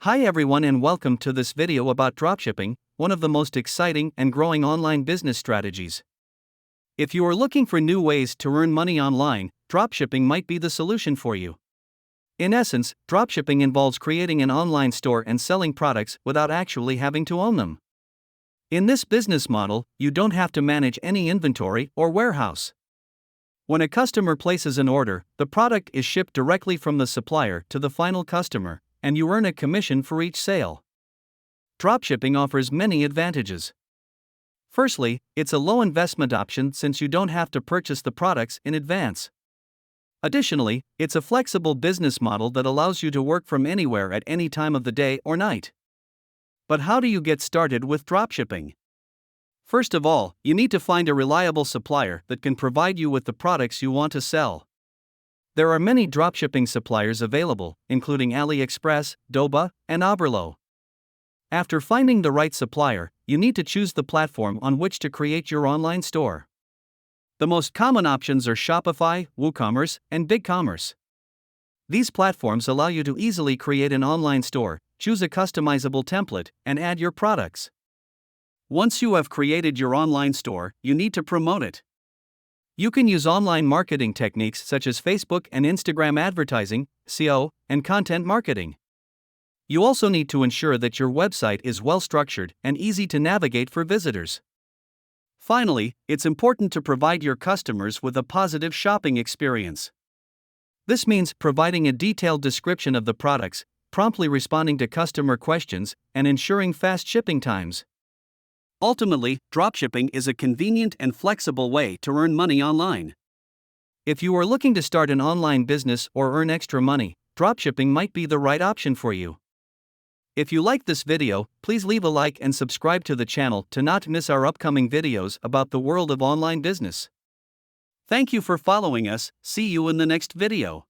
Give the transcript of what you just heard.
Hi everyone and welcome to this video about dropshipping, one of the most exciting and growing online business strategies. If you are looking for new ways to earn money online, dropshipping might be the solution for you. In essence, dropshipping involves creating an online store and selling products without actually having to own them. In this business model, you don't have to manage any inventory or warehouse. When a customer places an order, the product is shipped directly from the supplier to the final customer, and you earn a commission for each sale. Dropshipping offers many advantages. Firstly, it's a low investment option since you don't have to purchase the products in advance. Additionally, it's a flexible business model that allows you to work from anywhere at any time of the day or night. But how do you get started with dropshipping? First of all, you need to find a reliable supplier that can provide you with the products you want to sell. There are many dropshipping suppliers available, including AliExpress, Doba, and Oberlo. After finding the right supplier, you need to choose the platform on which to create your online store. The most common options are Shopify, WooCommerce, and BigCommerce. These platforms allow you to easily create an online store, choose a customizable template, and add your products. Once you have created your online store, you need to promote it. You can use online marketing techniques such as Facebook and Instagram advertising, SEO, and content marketing. You also need to ensure that your website is well structured and easy to navigate for visitors. Finally, it's important to provide your customers with a positive shopping experience. This means providing a detailed description of the products, promptly responding to customer questions, and ensuring fast shipping times. Ultimately, dropshipping is a convenient and flexible way to earn money online. If you are looking to start an online business or earn extra money, dropshipping might be the right option for you. If you liked this video, please leave a like and subscribe to the channel to not miss our upcoming videos about the world of online business. Thank you for following us. See you in the next video.